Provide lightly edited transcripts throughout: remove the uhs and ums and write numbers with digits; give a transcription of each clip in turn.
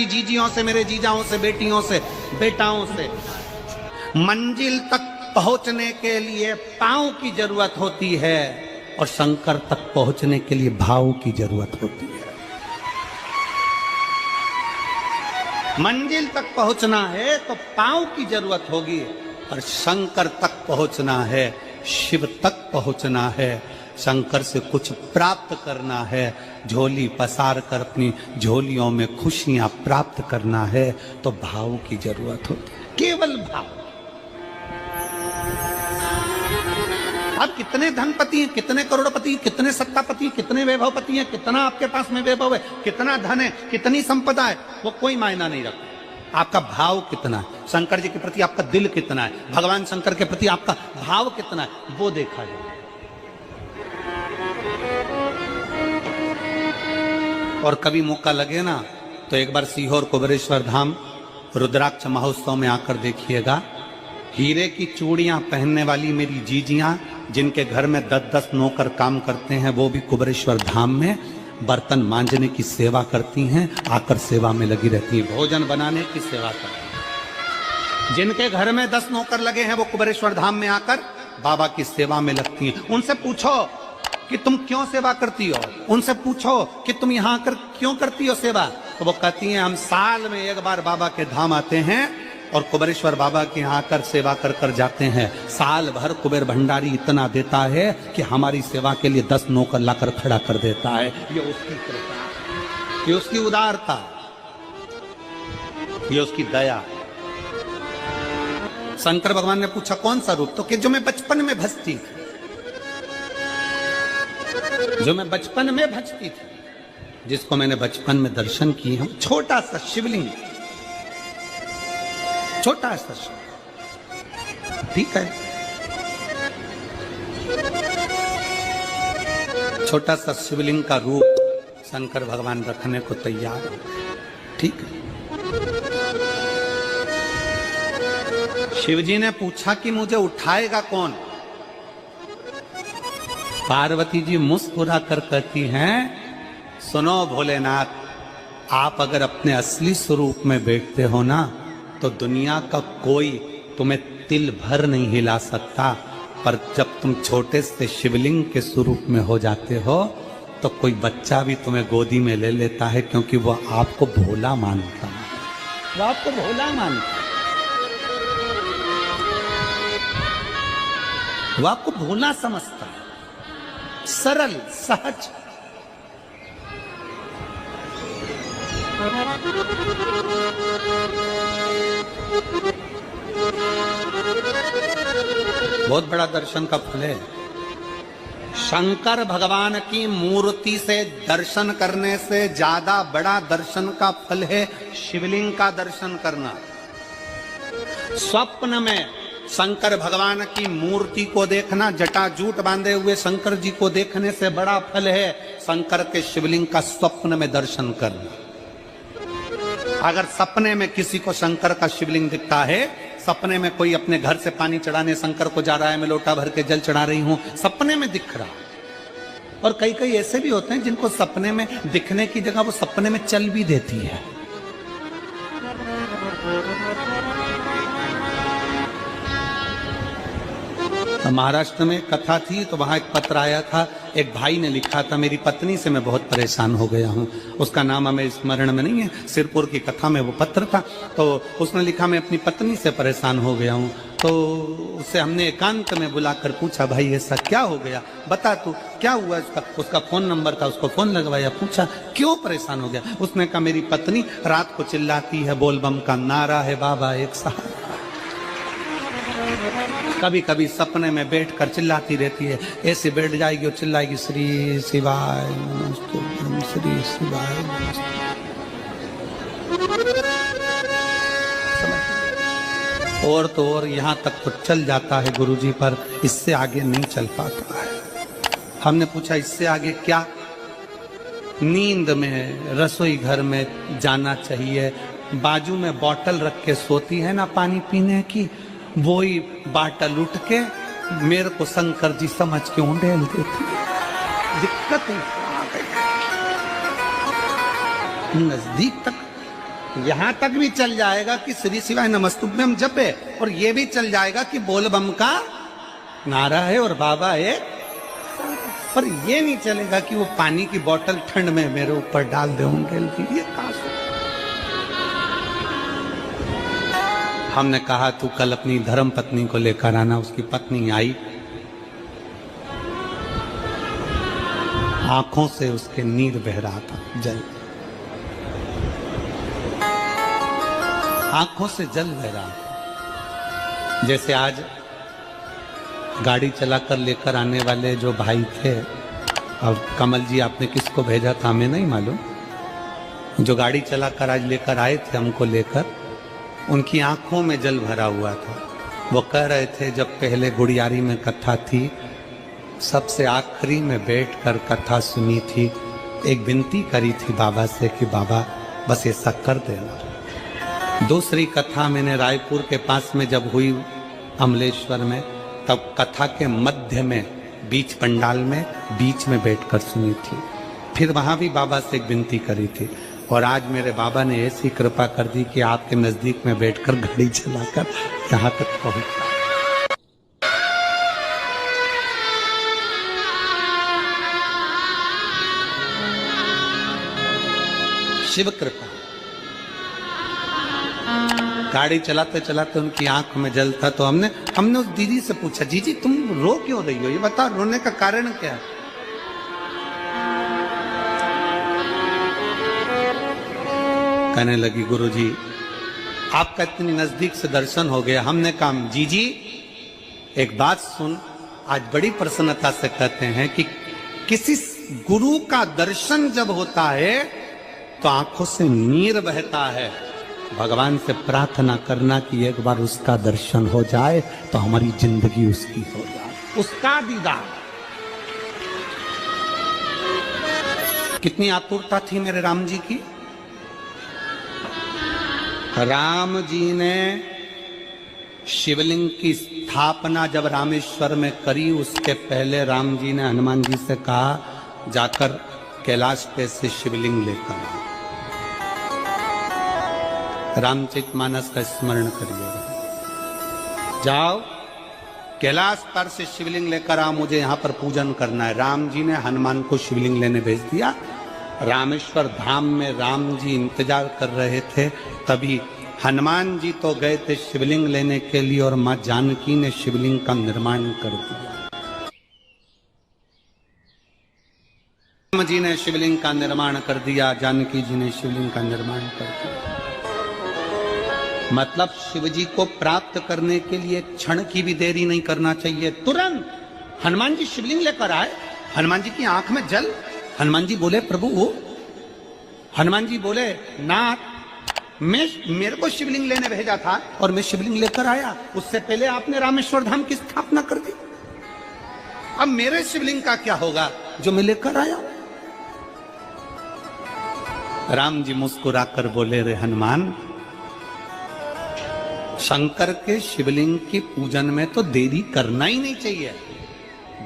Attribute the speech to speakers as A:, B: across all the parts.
A: जीजियों से, मेरे जीजाओं से, बेटियों से, बेटाओं से। मंजिल तक पहुंचने के लिए पांव की जरूरत होती है और शंकर तक पहुंचने के लिए भाव की जरूरत होती है। मंजिल तक पहुंचना है तो पांव की जरूरत होगी, और शंकर तक पहुंचना है, शिव तक पहुंचना है, शंकर से कुछ प्राप्त करना है, झोली पसार कर अपनी झोलियों में खुशियां प्राप्त करना है, तो भाव की जरूरत होती है, केवल भाव। अब कितने धनपति हैं, कितने करोड़पति, कितने सत्तापति, कितने वैभवपति हैं, कितना आपके पास में वैभव है, कितना धन है, कितनी संपदा है, वो कोई मायना नहीं रखता। आपका भाव कितना है, शंकर जी के प्रति आपका दिल कितना है, भगवान शंकर के प्रति आपका भाव कितना है, वो देखा जाए। और कभी मौका लगे ना तो एक बार सीहोर कुबेरेश्वर धाम रुद्राक्ष महोत्सव में आकर देखिएगा। हीरे की चूड़ियां पहनने वाली मेरी जीजियां, जिनके घर में 10-10 नौकर काम करते हैं, वो भी कुबेरेश्वर धाम में बर्तन मांजने की सेवा करती हैं, आकर सेवा में लगी रहती हैं, भोजन बनाने की सेवा करती हैं। जिनके घर में 10 नौकर लगे हैं, वो कुबेरेश्वर धाम में आकर बाबा की सेवा में लगती हैं। उनसे पूछो कि तुम क्यों सेवा करती हो, उनसे पूछो कि तुम यहाँ आकर क्यों करती हो सेवा, तो वो कहती हैं हम साल में एक बार बाबा के धाम आते हैं और कुबेरेश्वर बाबा के यहाँ आकर सेवा कर कर जाते हैं। साल भर कुबेर भंडारी इतना देता है कि हमारी सेवा के लिए 10 नौकर लाकर खड़ा कर देता है। ये उसकी कृपा, ये उसकी उदारता, ये उसकी दया। शंकर भगवान ने पूछा कौन सा रूप, तो कि जो मैं बचपन में भजती थी, जो मैं बचपन में भजती थी, जिसको मैंने बचपन में दर्शन किए हम, छोटा सा शिवलिंग, छोटा सा शिव, ठीक है, छोटा सा शिवलिंग का रूप शंकर भगवान रखने को तैयार है, ठीक है। शिवजी ने पूछा कि मुझे उठाएगा कौन। पार्वती जी मुस्कुरा कर कहती हैं, सुनो भोलेनाथ, आप अगर अपने असली स्वरूप में बैठते हो ना, तो दुनिया का कोई तुम्हें तिल भर नहीं हिला सकता, पर जब तुम छोटे से शिवलिंग के स्वरूप में हो जाते हो तो कोई बच्चा भी तुम्हें गोदी में ले लेता है, क्योंकि वो आपको भोला मानता है, वो आपको भोला मानता है, वो आपको भोला समझता है, सरल सहज। बहुत बड़ा दर्शन का फल है। शंकर भगवान की मूर्ति से दर्शन करने से ज्यादा बड़ा दर्शन का फल है शिवलिंग का दर्शन करना। स्वप्न में शंकर भगवान की मूर्ति को देखना, जटाजूट बांधे हुए शंकर जी को देखने से बड़ा फल है शंकर के शिवलिंग का स्वप्न में दर्शन करना। अगर सपने में किसी को शंकर का शिवलिंग दिखता है, सपने में कोई अपने घर से पानी चढ़ाने शंकर को जा रहा है, मैं लोटा भर के जल चढ़ा रही हूं, सपने में दिख रहा है। और कई कई ऐसे भी होते हैं जिनको सपने में दिखने की जगह वो सपने में चल भी देती है। महाराष्ट्र में कथा थी तो वहां एक पत्र आया था, एक भाई ने लिखा था, मेरी पत्नी से मैं बहुत परेशान हो गया हूं। उसका नाम हमें स्मरण में नहीं है, सिरपुर की कथा में वो पत्र था। तो उसने लिखा मैं अपनी पत्नी से परेशान हो गया हूं। तो उससे हमने एकांत में बुलाकर पूछा, भाई ऐसा क्या हो गया, बता तू क्या हुआ। उसका फोन नंबर था, उसको फोन लगवाया, पूछा क्यों परेशान हो गया। उसने कहा मेरी पत्नी रात को चिल्लाती है, बोलबम का नारा है बाबा एक सहारा। कभी कभी सपने में बैठकर चिल्लाती रहती है, ऐसे बैठ जाएगी और चिल्लाएगी श्री शिवाय नमस्ते, श्री शिवाय नमस्ते। और तो और यहाँ तक तो चल जाता है गुरुजी, पर इससे आगे नहीं चल पाता है। हमने पूछा इससे आगे क्या। नींद में रसोई घर में जाना चाहिए, बाजू में बोतल रख के सोती है ना पानी पीने की, वही बाटल उठ के मेरे को शंकर जी समझ के उंडेल देती है। दिक्कत आ गई नजदीक तक। यहां तक भी चल जाएगा कि श्री शिवाय नमस्तुभ्यम जप है, और ये भी चल जाएगा कि बोल बम का नारा है और बाबा है, पर ये नहीं चलेगा कि वो पानी की बोतल ठंड में मेरे ऊपर डाल दे उनके लिए। ये कहां से? हमने कहा तू कल अपनी धर्म पत्नी को लेकर आना। उसकी पत्नी आई, आंखों से उसके नीर बह रहा था, जल, आंखों से जल बह रहा था। जैसे आज गाड़ी चलाकर लेकर आने वाले जो भाई थे, अब कमल जी आपने किसको भेजा था हमें नहीं मालूम, जो गाड़ी चलाकर आज लेकर आए थे हमको लेकर, उनकी आंखों में जल भरा हुआ था। वो कह रहे थे जब पहले गुड़ियारी में कथा थी, सबसे आखिरी में बैठकर कथा सुनी थी, एक विनती करी थी बाबा से कि बाबा बस ऐसा कर देना। दूसरी कथा मैंने रायपुर के पास में जब हुई अमलेश्वर में, तब कथा के मध्य में बीच पंडाल में बीच में बैठकर सुनी थी। फिर वहां भी बाबा से एक विनती करी थी, और आज मेरे बाबा ने ऐसी कृपा कर दी कि आपके नजदीक में बैठकर गाड़ी चलाकर यहाँ तक पहुंचा। शिव कृपा। गाड़ी चलाते चलाते उनकी आंख में जल था, तो हमने उस दीदी से पूछा, जीजी तुम रो क्यों रही हो, ये बताओ रोने का कारण क्या है? कहने लगी गुरुजी आपका इतनी नजदीक से दर्शन हो गया। हमने कहा जीजी एक बात सुन, आज बड़ी प्रसन्नता से कहते हैं कि किसी गुरु का दर्शन जब होता है तो आंखों से नीर बहता है। भगवान से प्रार्थना करना कि एक बार उसका दर्शन हो जाए तो हमारी जिंदगी उसकी हो जाए, उसका दीदार। कितनी आतुरता थी मेरे राम जी की। राम जी ने शिवलिंग की स्थापना जब रामेश्वर में करी, उसके पहले राम जी ने हनुमान जी से कहा जाकर कैलाश पे से शिवलिंग लेकर आओ। रामचरितमानस का स्मरण करिएगा, जाओ कैलाश पर से शिवलिंग लेकर आओ, मुझे यहाँ पर पूजन करना है। राम जी ने हनुमान को शिवलिंग लेने भेज दिया। रामेश्वर धाम में राम जी इंतजार कर रहे थे, तभी हनुमान जी तो गए थे शिवलिंग लेने के लिए, और मां जानकी ने शिवलिंग का निर्माण कर दिया। राम जी ने शिवलिंग का निर्माण कर दिया, जानकी जी ने शिवलिंग का निर्माण कर दिया। मतलब शिवजी को प्राप्त करने के लिए क्षण की भी देरी नहीं करना चाहिए। तुरंत हनुमान जी शिवलिंग लेकर आए, हनुमान जी की आंख में जल। हनुमान जी बोले प्रभु वो, हनुमान जी बोले नाथ मेरे को शिवलिंग लेने भेजा था और मैं शिवलिंग लेकर आया, उससे पहले आपने रामेश्वर धाम की स्थापना कर दी। अब मेरे शिवलिंग का क्या होगा जो मैं लेकर आया? राम जी मुस्कुराकर बोले रे हनुमान, शंकर के शिवलिंग की पूजन में तो देरी करना ही नहीं चाहिए।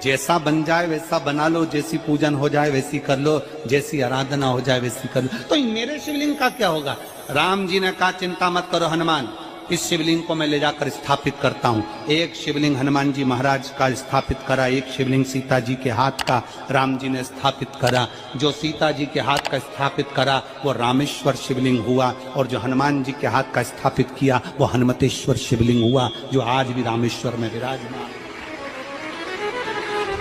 A: जैसा बन जाए वैसा बना लो, जैसी पूजन हो जाए वैसी कर लो, जैसी आराधना हो जाए वैसी कर लो। तो मेरे शिवलिंग का क्या होगा? राम जी ने कहा चिंता मत करो हनुमान, इस शिवलिंग को मैं ले जाकर स्थापित करता हूँ। एक शिवलिंग हनुमान जी महाराज का स्थापित करा, एक शिवलिंग सीता जी के हाथ का राम जी ने स्थापित करा। जो सीता जी के हाथ का स्थापित करा वो रामेश्वर शिवलिंग हुआ, और जो हनुमान जी के हाथ का स्थापित किया वो हनुमतेश्वर शिवलिंग हुआ, जो आज भी रामेश्वर में विराजमान।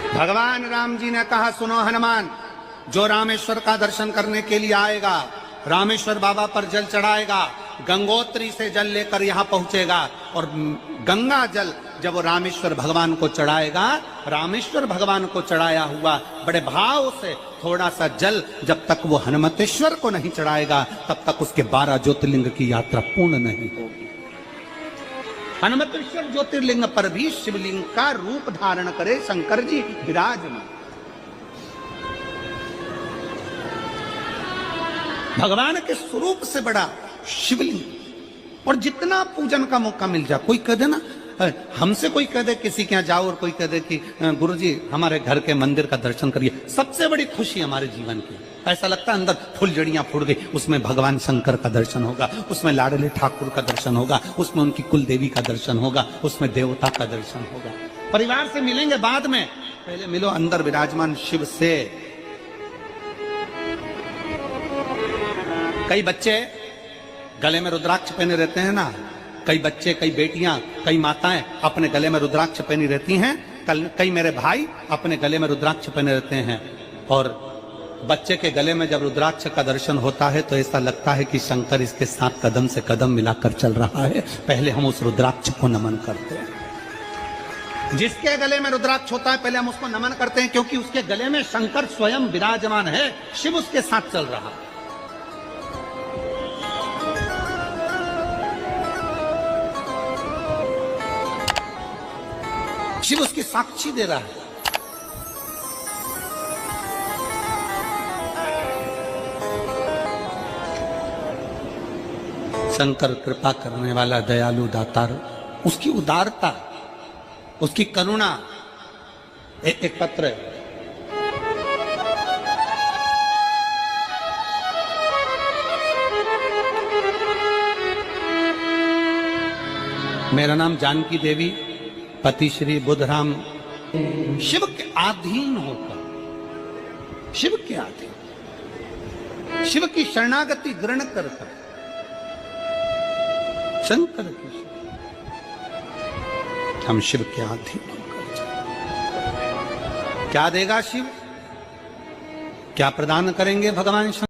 A: भगवान राम जी ने कहा सुनो हनुमान, जो रामेश्वर का दर्शन करने के लिए आएगा, रामेश्वर बाबा पर जल चढ़ाएगा, गंगोत्री से जल लेकर यहाँ पहुंचेगा, और गंगा जल जब वो रामेश्वर भगवान को चढ़ाएगा, रामेश्वर भगवान को चढ़ाया हुआ बड़े भाव से थोड़ा सा जल जब तक वो हनुमतेश्वर को नहीं चढ़ाएगा तब तक उसके 12 ज्योतिर्लिंग की यात्रा पूर्ण नहीं होगी। हनुमतेश्वर ज्योतिर्लिंग पर भी शिवलिंग का रूप धारण करे शंकर जी विराजमान। भगवान के स्वरूप से बड़ा शिवलिंग, और जितना पूजन का मौका मिल जाए, कोई कह देना हमसे कोई कह दे किसी के यहाँ जाओ और कोई कह दे कि गुरुजी हमारे घर के मंदिर का दर्शन करिए, सबसे बड़ी खुशी हमारे जीवन की। ऐसा लगता है अंदर फुलझड़ियां फूट गई, उसमें भगवान शंकर का दर्शन होगा, उसमें लाडले ठाकुर का दर्शन होगा, उसमें उनकी कुल देवी का दर्शन होगा, उसमें देवता का दर्शन होगा। परिवार से मिलेंगे बाद में, पहले मिलो अंदर विराजमान शिव से। कई बच्चे गले में रुद्राक्ष पहने रहते हैं ना, कई बच्चे, कई बेटियां, कई माताएं अपने गले में रुद्राक्ष पहनी रहती हैं। कई मेरे भाई अपने गले में रुद्राक्ष पहने रहते हैं। और बच्चे के गले में जब रुद्राक्ष का दर्शन होता है तो ऐसा लगता है कि शंकर इसके साथ कदम से कदम मिलाकर चल रहा है। पहले हम उस रुद्राक्ष को नमन करते हैं। जिसके गले में रुद्राक्ष होता है पहले हम उसको नमन करते हैं, क्योंकि उसके गले में शंकर स्वयं विराजमान है, शिव उसके साथ चल रहा है। शिव उसकी साक्षी दे रहा है। शंकर कृपा करने वाला, दयालु, दातार, उसकी उदारता, उसकी करुणा। एक पत्र है, मेरा नाम जानकी देवी, पति श्री बुद्धराम। शिव के अधीन होकर, शिव के अधीन, शिव की शरणागति ग्रहण कर शंकर की, हम शिव के अधीन होकर क्या देगा शिव, क्या प्रदान करेंगे भगवान शंकर?